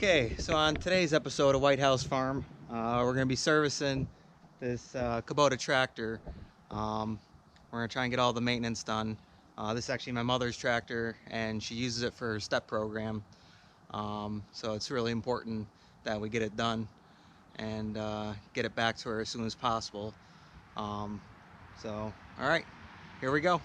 Okay, so on today's episode of Whitehouse Farm, we're going to be servicing this Kubota tractor. We're going to try and get all the maintenance done. This is actually my mother's tractor, and she uses it for her STEP program. So it's really important that we get it done and get it back to her as soon as possible. So, all right, here we go.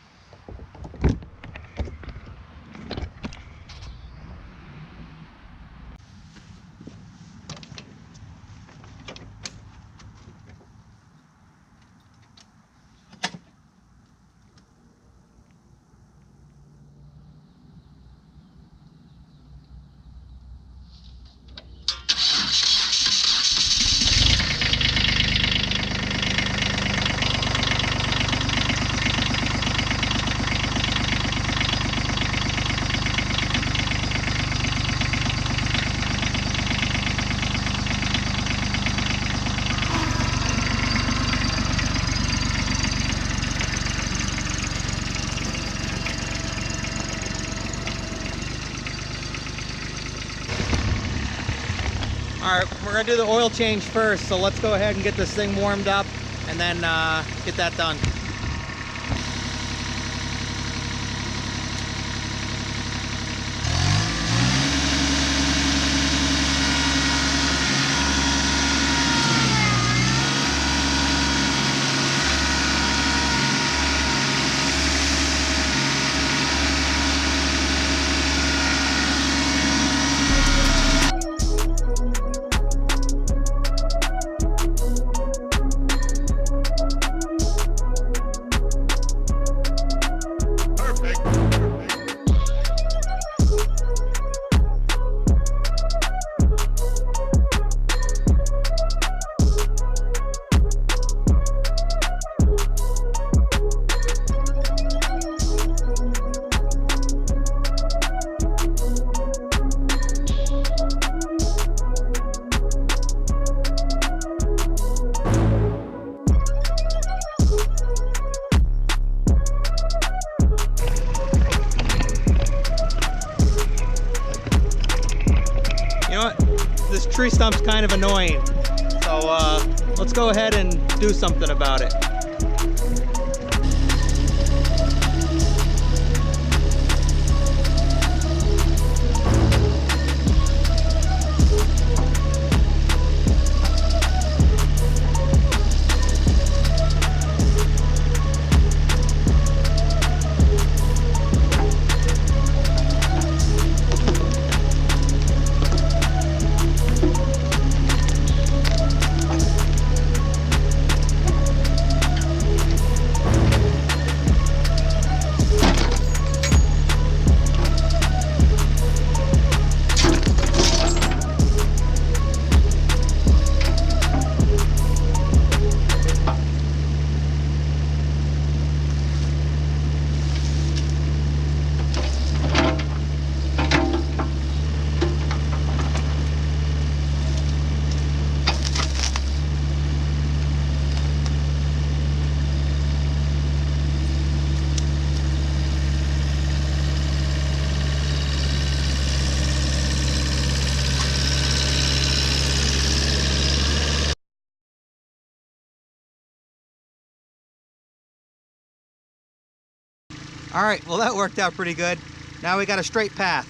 Alright, we're going to do the oil change first, so let's go ahead and get this thing warmed up and then get that done. You know what? This tree stump's kind of annoying, so let's go ahead and do something about it. All right, well that worked out pretty good. Now we got a straight path.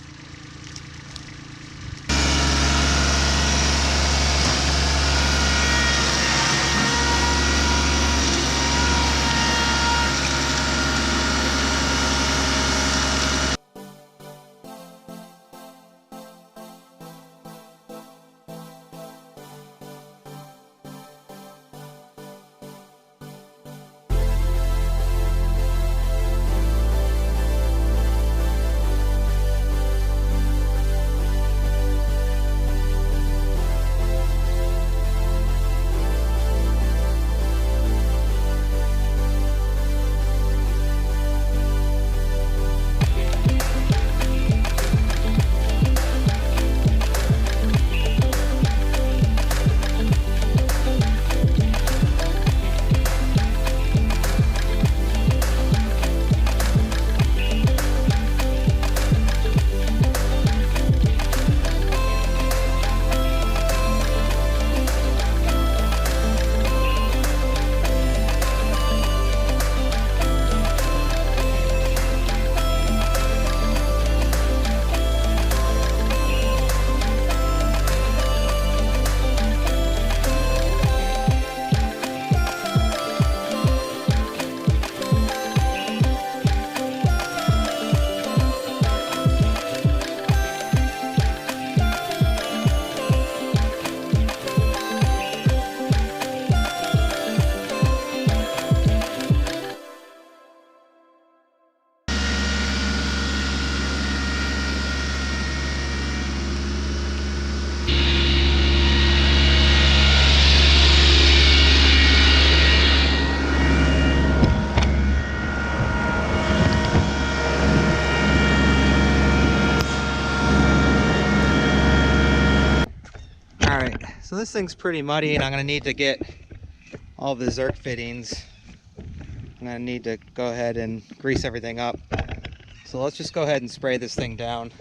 this thing's pretty muddy, and I'm gonna need to get all the Zerk fittings. I'm gonna need to go ahead and grease everything up. So let's just go ahead and spray this thing down.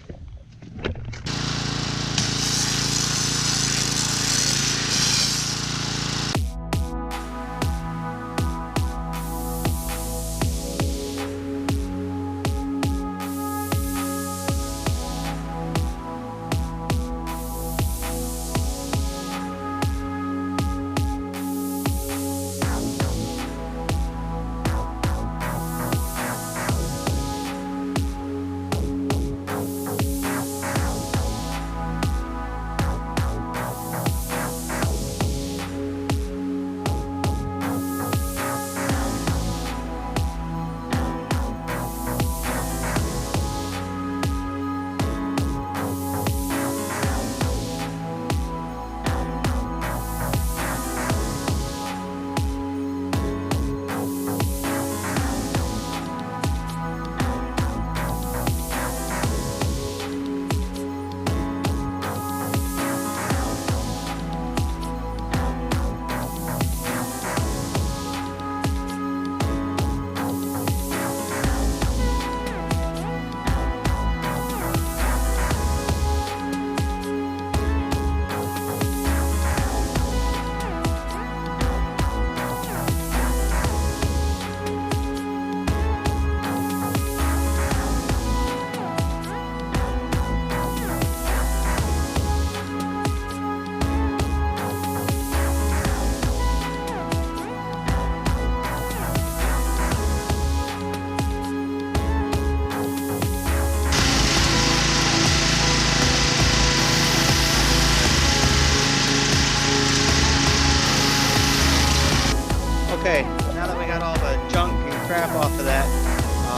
Okay, now that we got all the junk and crap off of that,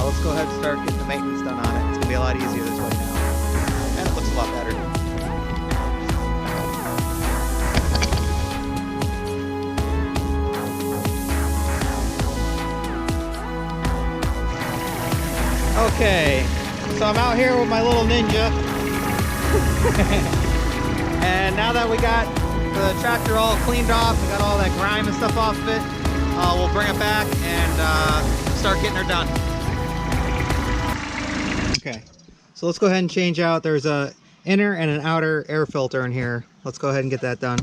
let's go ahead and start getting the maintenance done on it. It's gonna be a lot easier this way now, and it looks a lot better. Okay, so I'm out here with my little Ninja, and now that we got the tractor all cleaned off, we got all that grime and stuff off of it, we'll bring it back and start getting her done. Okay, so let's go ahead and change out. There's a inner and an outer air filter in here. Let's go ahead and get that done.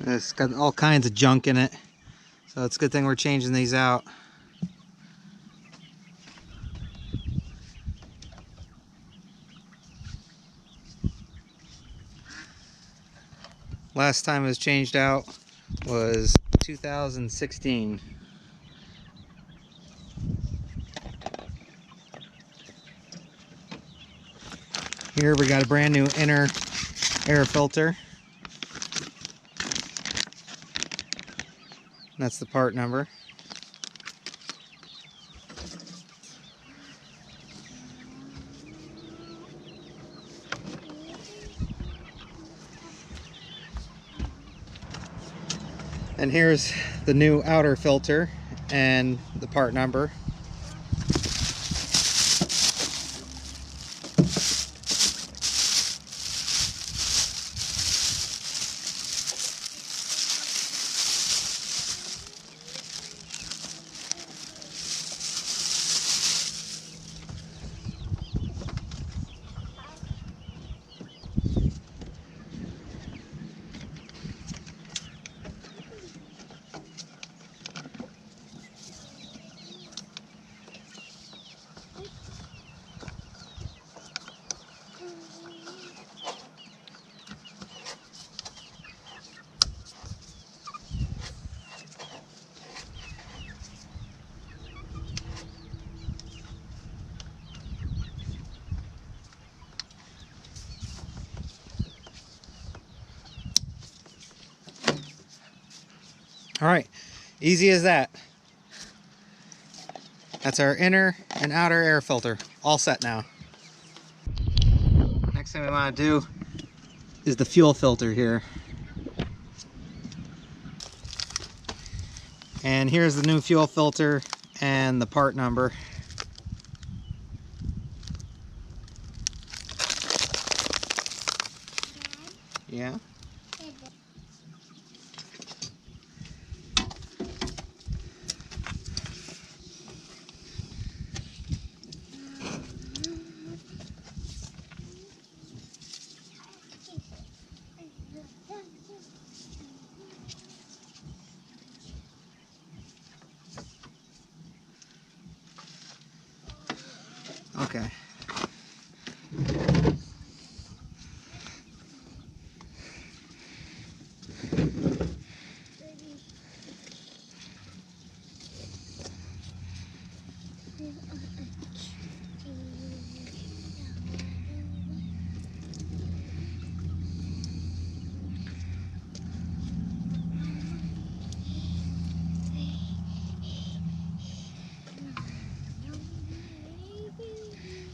It's got all kinds of junk in it, so it's a good thing we're changing these out. Last time it was changed out was 2016. Here we got a brand new inner air filter. That's the part number. And here's the new outer filter and the part number. All right, easy as that. That's our inner and outer air filter, all set now. Next thing we want to do is the fuel filter here. And here's the new fuel filter and the part number. Yeah. Okay.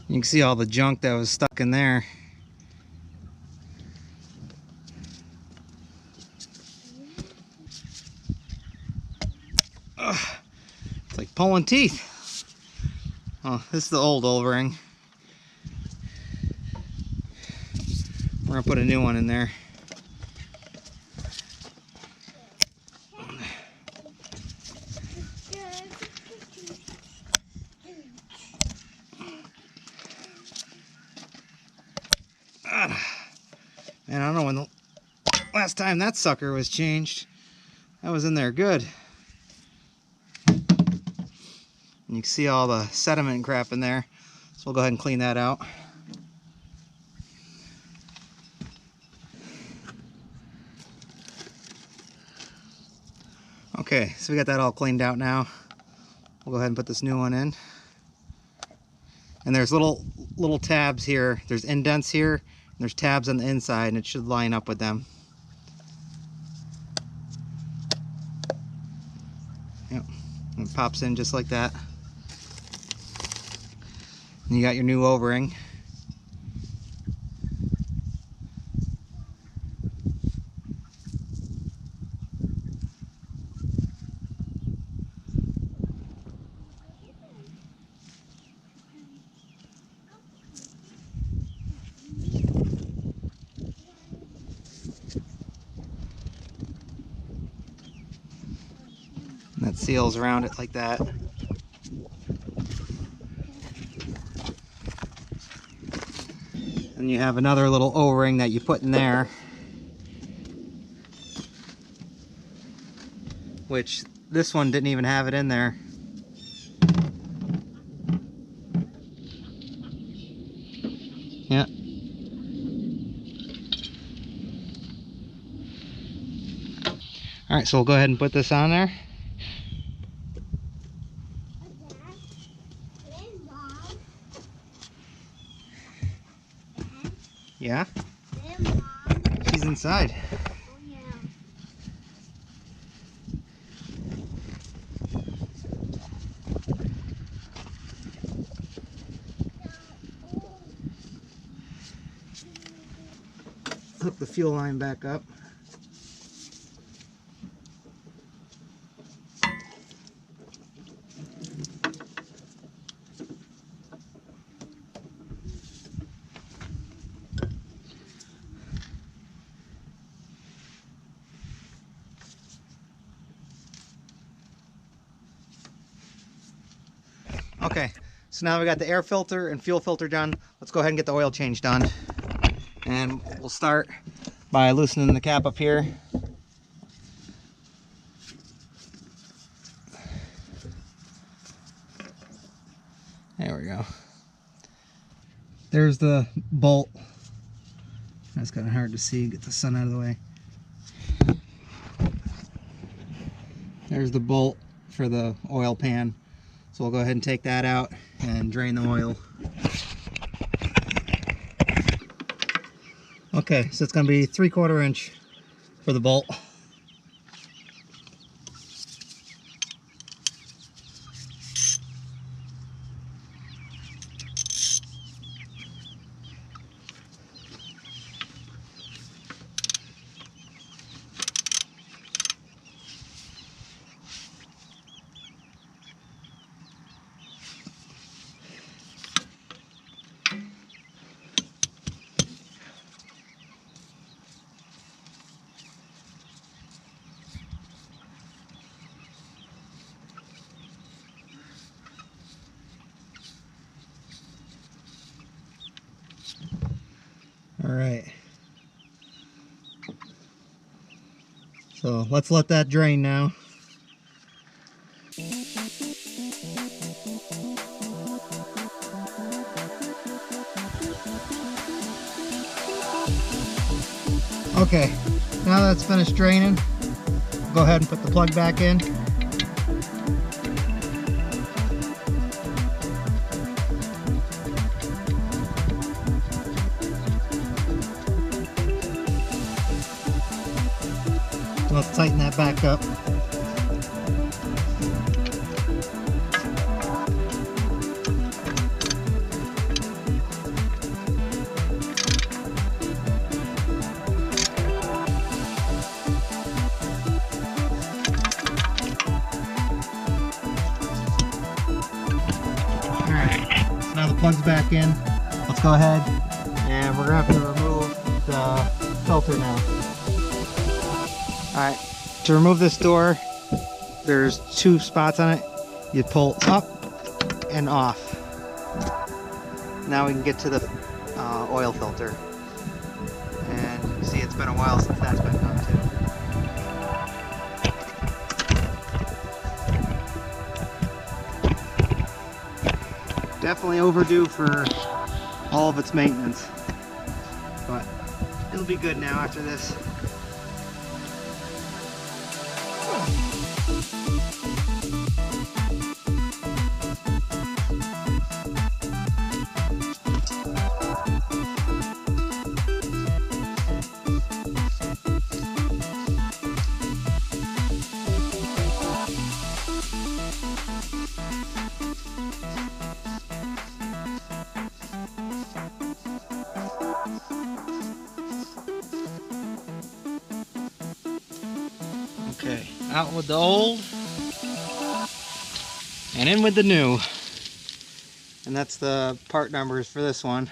You can see all the junk that was stuck in there. Ugh, it's like pulling teeth. Oh, this is the old O-ring. We're gonna put a new one in there. Man, I don't know when the last time that sucker was changed. That was in there good. And you can see all the sediment and crap in there. So we'll go ahead and clean that out. Okay, so we got that all cleaned out now. We'll go ahead and put this new one in. And there's little tabs here. There's indents here, and there's tabs on the inside, and it should line up with them. Yep, and it pops in just like that. And you got your new O-ring. And that seals around it like that. And you have another little O-ring that you put in there, which this one didn't even have it in there. Yeah. All right, so we'll go ahead and put this on there. Yeah? She's inside. Oh, yeah. Hook the fuel line back up. Okay, so now we got the air filter and fuel filter done. Let's go ahead and get the oil change done. And we'll start by loosening the cap up here. There we go. There's the bolt. That's kind of hard to see. Get the sun out of the way. There's the bolt for the oil pan. So we'll go ahead and take that out and drain the oil. Okay, so it's going to be 3/4 inch for the bolt. Alright. So let's let that drain now. Okay, now that's finished draining, go ahead and put the plug back in. Let's tighten that back up. Now the plug's back in. Let's go ahead and we're gonna have to remove the filter now. Alright, to remove this door, there's two spots on it. You pull up and off. Now we can get to the oil filter. And you see it's been a while since that's been done too. Definitely overdue for all of its maintenance, but it'll be good now after this. Okay, out with the old and in with the new. And that's the part numbers for this one.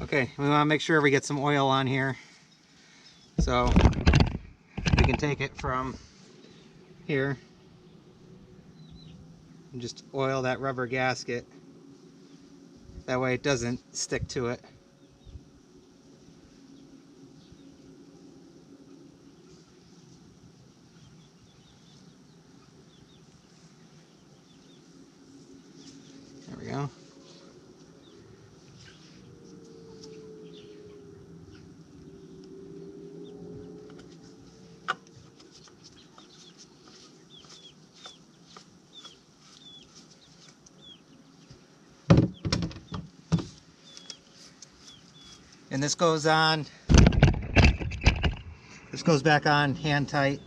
Okay, we want to make sure we get some oil on here. So we can take it from here and just oil that rubber gasket. That way it doesn't stick to it. There we go. And this goes on, this goes back on hand tight.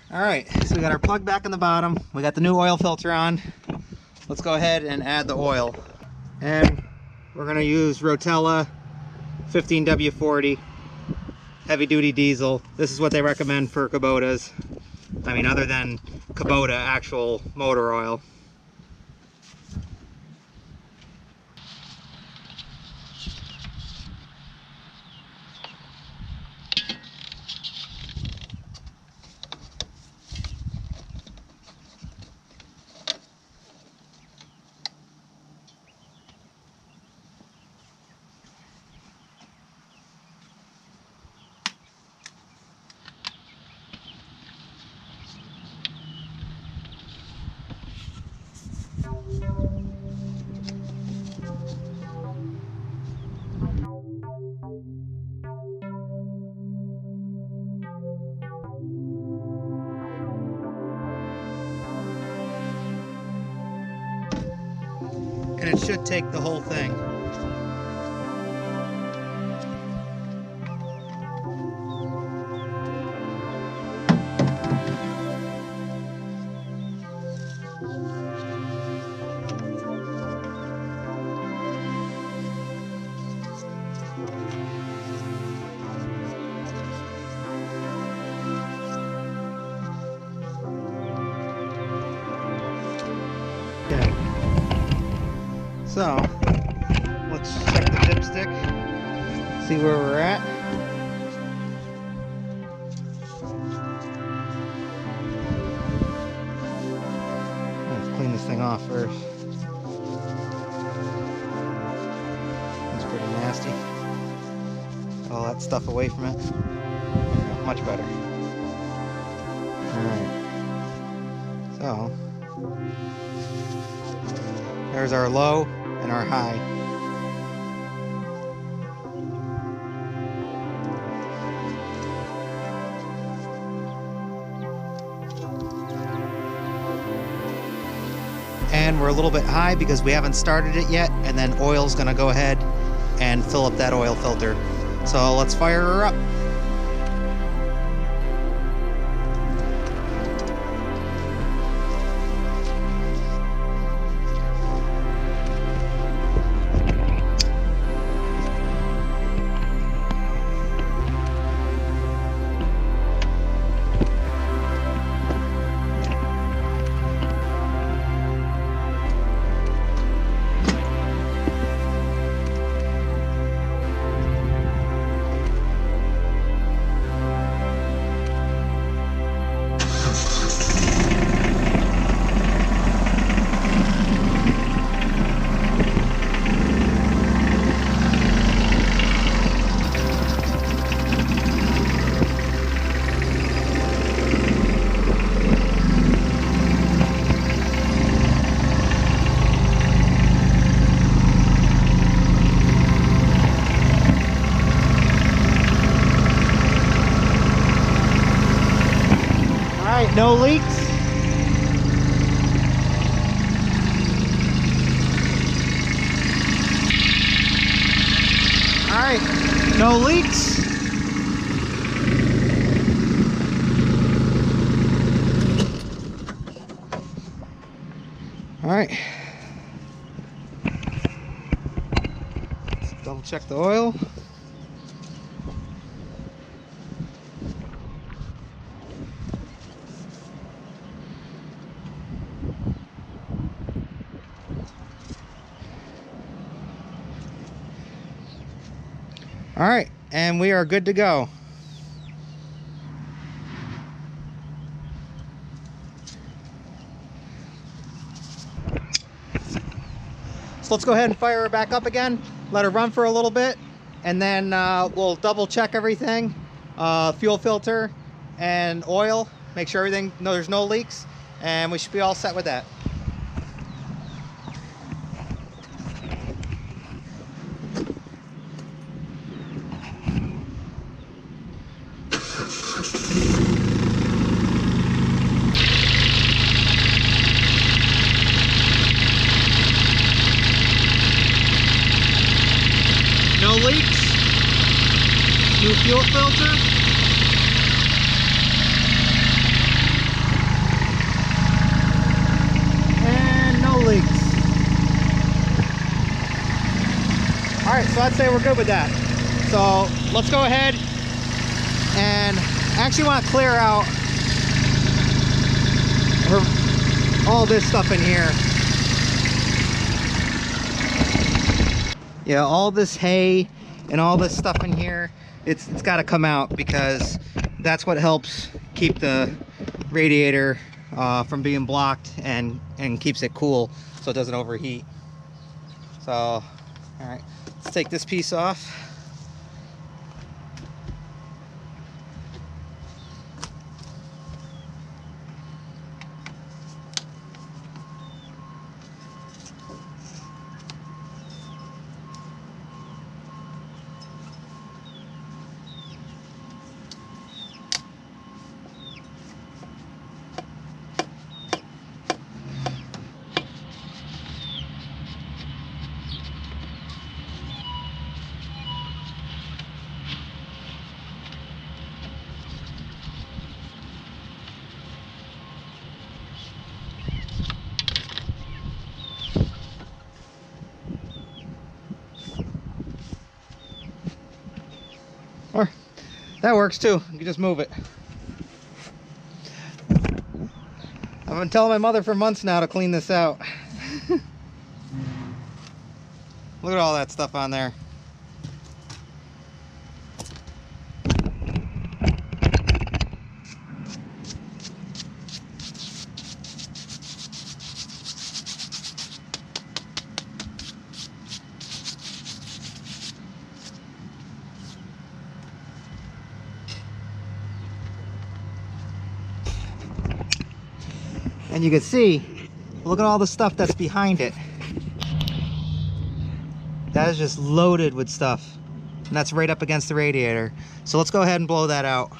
Alright, so we got our plug back in the bottom. We got the new oil filter on. Let's go ahead and add the oil. And we're going to use Rotella 15W40 heavy duty diesel. This is what they recommend for Kubotas. I mean, other than Kubota actual motor oil. And it should take the whole thing. Okay. So, let's check the dipstick, see where we're at. Let's clean this thing off first. It's pretty nasty. Get all that stuff away from it. Much better. Alright. So, there's our low and our high. And we're a little bit high because we haven't started it yet, and then oil's gonna go ahead and fill up that oil filter. So let's fire her up. No leaks. All right, no leaks. All right. Let's double check the oil. All right, and we are good to go. So let's go ahead and fire her back up again, let her run for a little bit, and then we'll double check everything, fuel filter and oil, make sure everything, there's no leaks, and we should be all set with that. No leaks, new fuel filter, and no leaks. All right, so I'd say we're good with that. So let's go ahead and I actually want to clear out all this stuff in here. Yeah, all this hay and all this stuff in here, it's got to come out, because that's what helps keep the radiator from being blocked and keeps it cool so it doesn't overheat. So, all right, let's take this piece off. Or that works too. You can just move it. I've been telling my mother for months now to clean this out. Look at all that stuff on there. And you can see, look at all the stuff that's behind it. That is just loaded with stuff. And that's right up against the radiator. So let's go ahead and blow that out.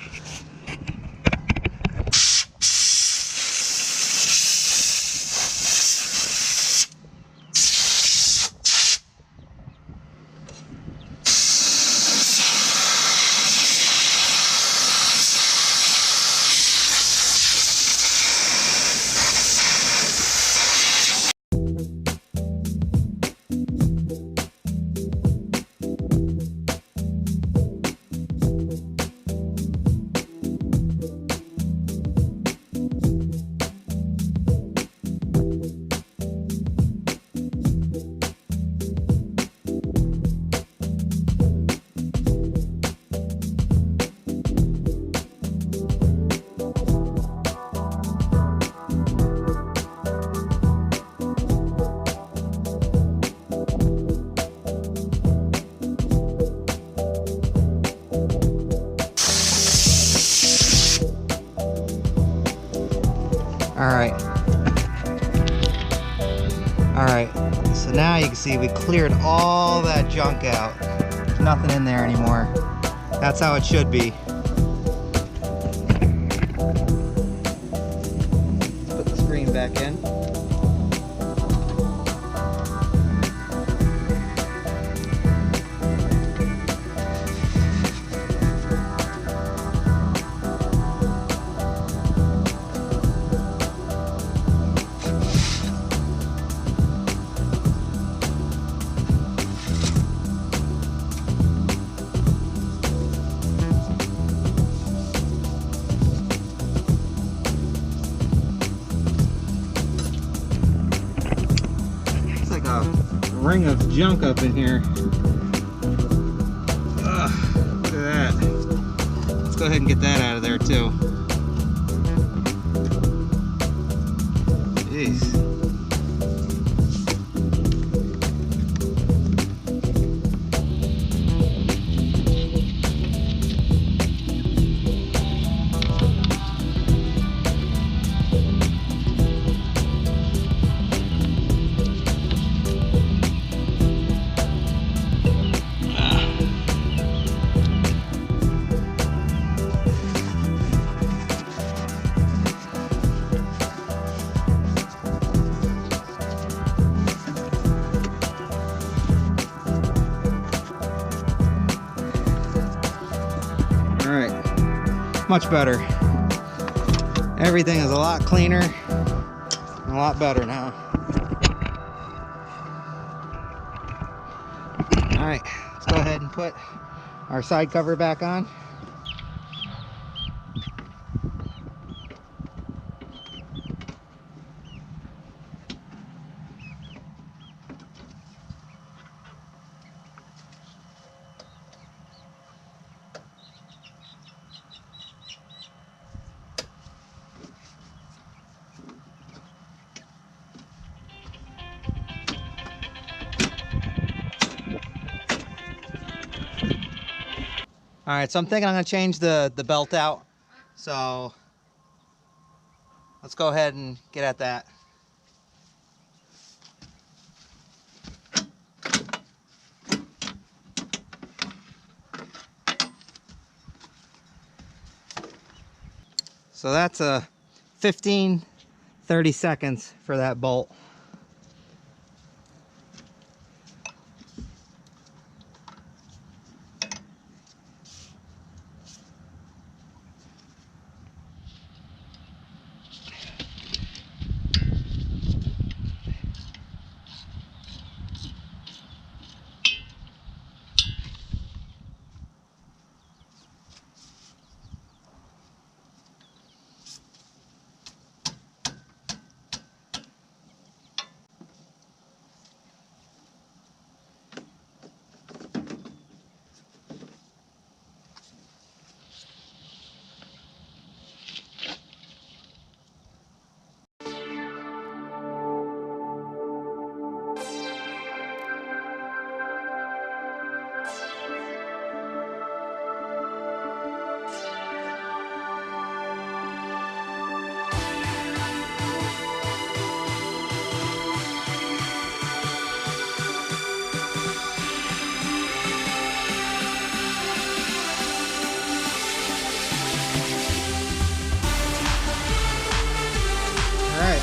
Alright, so now you can see we cleared all that junk out. There's nothing in there anymore. That's how it should be. Let's put the screen back in. Ring of junk up in here. Ugh, look at that. Let's go ahead and get that out of there too. Jeez. Much better. Everything is a lot cleaner and a lot better now. Alright, let's go ahead and put our side cover back on. All right, so I'm thinking I'm gonna change the belt out. So let's go ahead and get at that. So that's a 15-30 seconds for that bolt. Alright,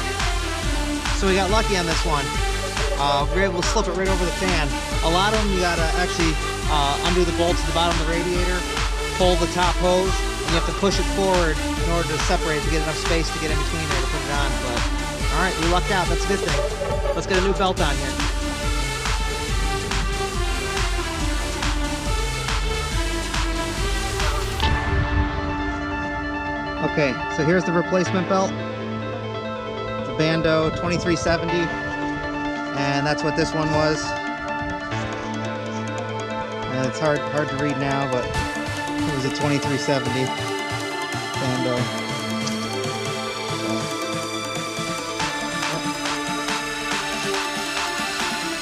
so we got lucky on this one. We were able to slip it right over the fan. A lot of them you gotta actually undo the bolts at the bottom of the radiator, pull the top hose, and you have to push it forward in order to separate it to get enough space to get in between there to put it on. But alright, we lucked out, that's a good thing. Let's get a new belt on here. Okay, so here's the replacement belt. Bando 2370, and that's what this one was. And it's hard to read now, but it was a 2370 Bando.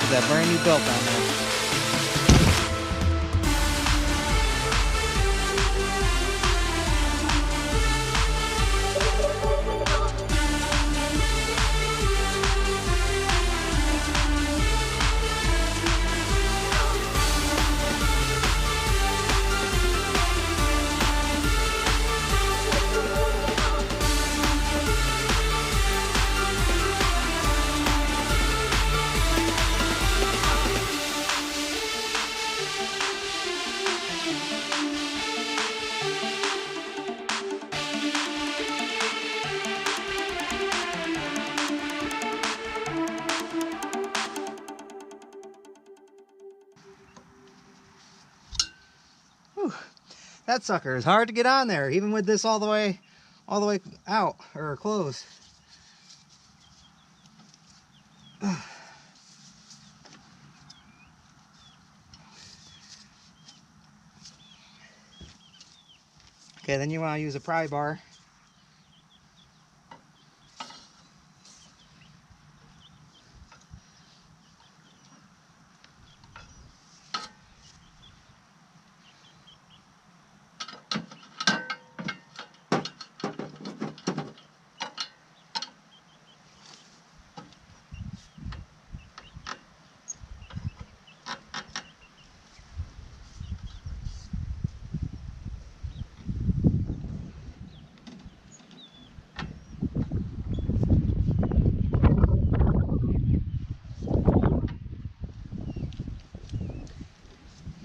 With that brand new belt on there. Whew. That sucker is hard to get on there, even with this all the way out or closed. Okay, then you want to use a pry bar.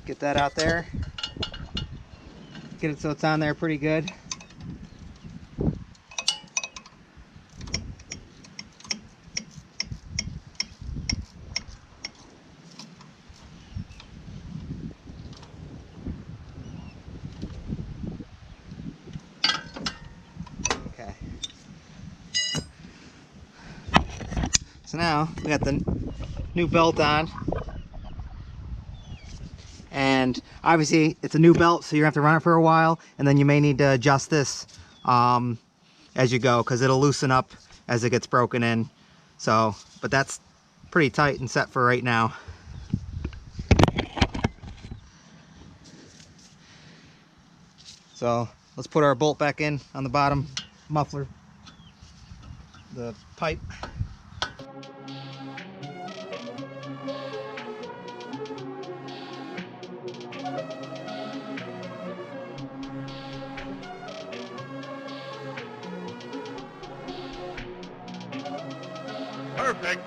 Get that out there. Get it so it's on there pretty good. Okay. So now we got the new belt on. And obviously it's a new belt, so you're gonna have to run it for a while, and then you may need to adjust this as you go, because it'll loosen up as it gets broken in. So, but that's pretty tight and set for right now. So let's put our bolt back in on the bottom muffler, the pipe. Perfect.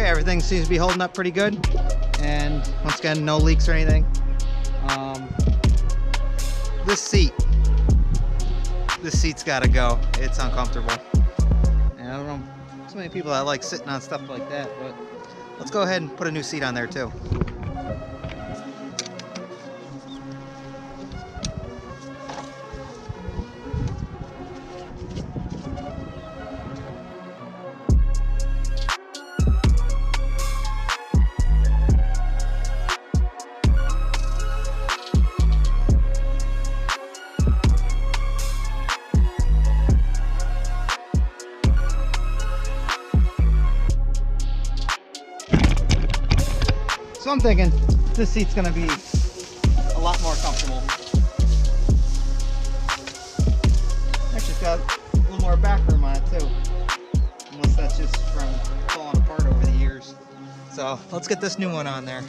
Everything seems to be holding up pretty good, and once again, no leaks or anything. This seat's got to go. It's uncomfortable, and I don't know so many people that like sitting on stuff like that, but let's go ahead and put a new seat on there too. So I'm thinking this seat's gonna be a lot more comfortable. Actually, it's got a little more back room on it too, unless that's just from falling apart over the years. So let's get this new one on there.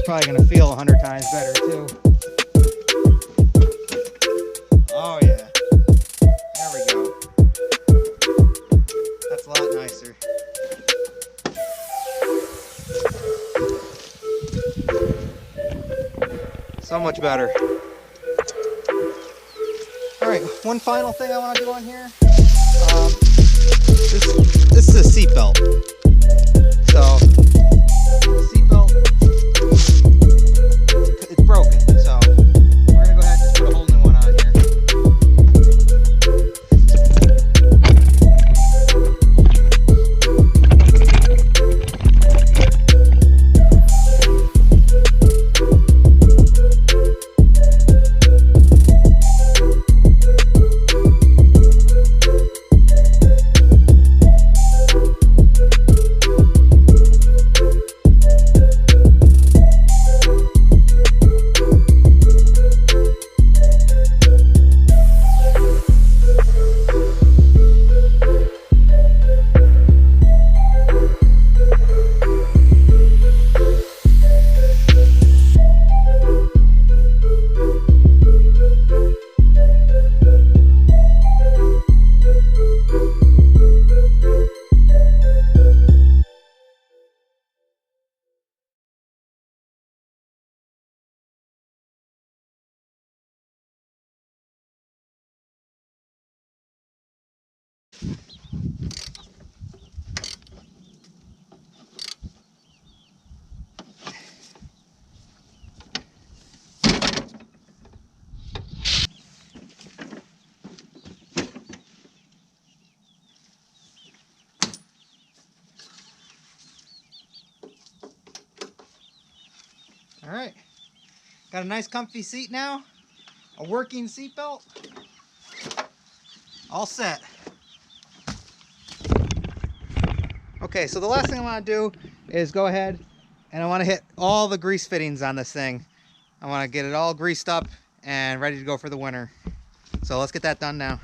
Probably gonna feel 100 times better too. Oh yeah, there we go. That's a lot nicer. So much better. All right, one final thing I want to do on here. This is a seatbelt. So the seatbelt, it's broken, so we're gonna go ahead and just put a whole new one on here. All right, got a nice comfy seat now, a working seatbelt, all set. Okay, so the last thing I want to do is go ahead and I want to hit all the grease fittings on this thing. I want to get it all greased up and ready to go for the winter. So let's get that done now.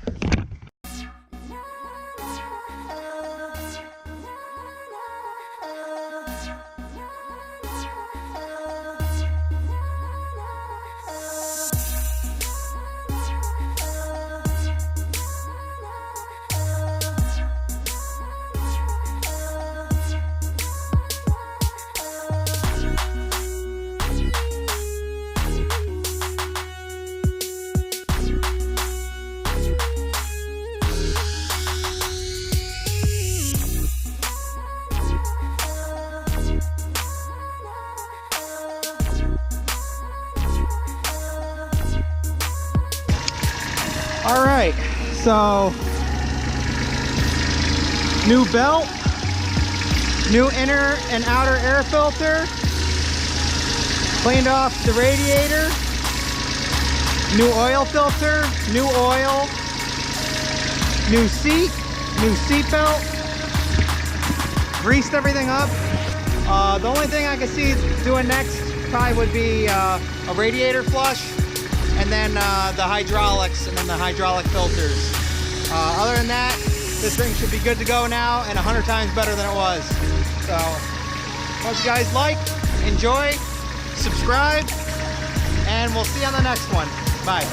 All right, so new belt, new inner and outer air filter, cleaned off the radiator, new oil filter, new oil, new seat, new seat belt, greased everything up. The only thing I can see doing next probably would be a radiator flush, and then the hydraulics, and then the hydraulic filters. Other than that, this thing should be good to go now and 100 times better than it was. So, hope you guys like, enjoy, subscribe, and we'll see you on the next one. Bye.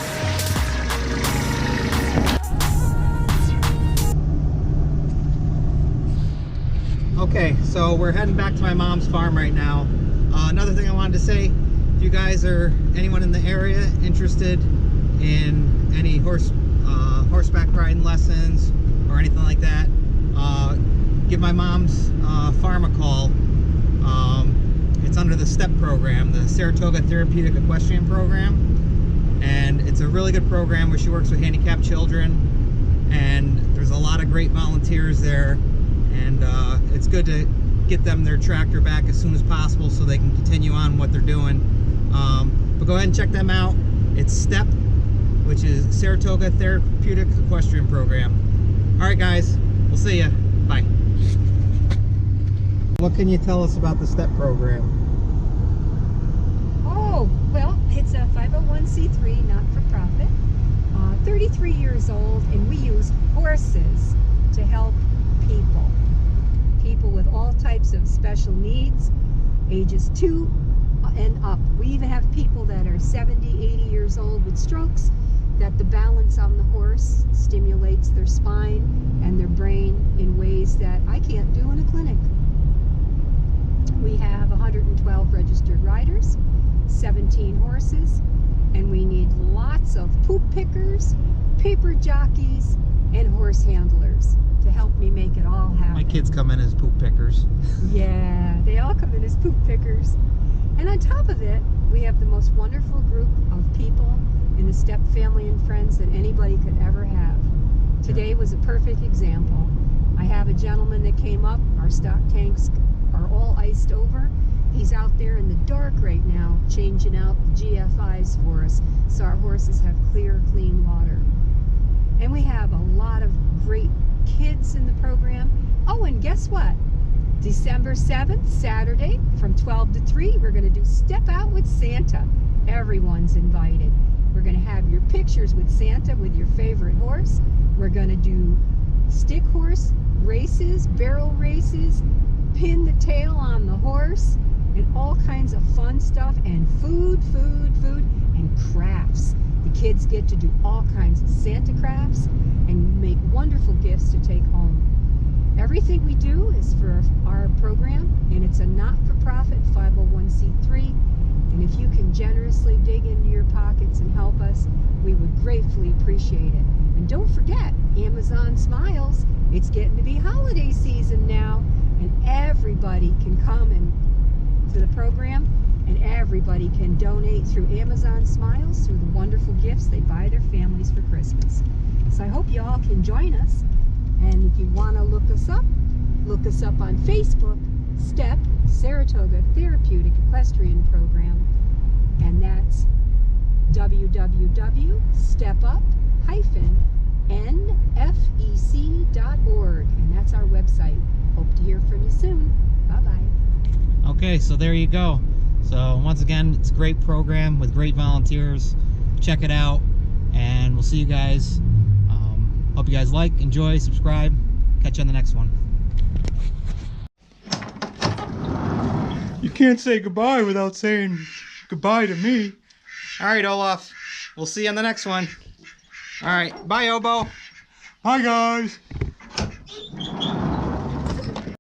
Okay, so we're heading back to my mom's farm right now. Another thing I wanted to say, if you guys or anyone in the area interested in any horseback riding lessons or anything like that, give my mom's farm a call. It's under the S.T.E.P program, the Saratoga Therapeutic Equestrian Program, and it's a really good program where she works with handicapped children, and there's a lot of great volunteers there, and it's good to get them their tractor back as soon as possible so they can continue on what they're doing. But go ahead and check them out. It's S.T.E.P, which is Saratoga Therapeutic Equestrian Program. All right, guys, we'll see ya. Bye. What can you tell us about the S.T.E.P program? Oh, well, it's a 501c3, not-for-profit, 33 years old, and we use horses to help people with all types of special needs, ages 2 and up. We even have people that are 70, 80 years old with strokes, that the balance on the horse stimulates their spine and their brain in ways that I can't do in a clinic. We have 112 registered riders, 17 horses, and we need lots of poop pickers, paper jockeys, and horse handlers to help me make it all happen. My kids come in as poop pickers. Yeah, they all come in as poop pickers. And on top of it, we have the most wonderful group of people in the S.T.E.P family and friends that anybody could ever have. Today was a perfect example. I have a gentleman that came up, our stock tanks are all iced over. He's out there in the dark right now changing out the GFIs for us so our horses have clear, clean water. And we have a lot of great kids in the program. Oh, and guess what? December 7th, Saturday, from 12 to 3, we're going to do Step Out with Santa. Everyone's invited. We're going to have your pictures with Santa with your favorite horse. We're going to do stick horse races, barrel races, pin the tail on the horse, and all kinds of fun stuff, and food, and crafts. The kids get to do all kinds of Santa crafts and make wonderful gifts to take home. Everything we do is for our program, and it's a not-for-profit 501c3, and if you can generously dig into your pockets and help us, we would gratefully appreciate it. And don't forget, Amazon Smiles It's getting to be holiday season now, and everybody can come and to the program, and everybody can donate through Amazon Smiles through the wonderful gifts they buy their families for Christmas. So I hope you all can join us, and if you want to look us up on Facebook, STEP, Saratoga Therapeutic Equestrian Program, and that's www.step-up-nfec.org, and that's our website. Hope to hear from you soon. Bye-bye. Okay, so there you go. So once again, it's a great program with great volunteers. Check it out, and we'll see you guys. Hope you guys like, enjoy, subscribe. Catch you on the next one. You can't say goodbye without saying goodbye to me. All right, Olaf. We'll see you on the next one. All right, bye, Obo. Hi, guys.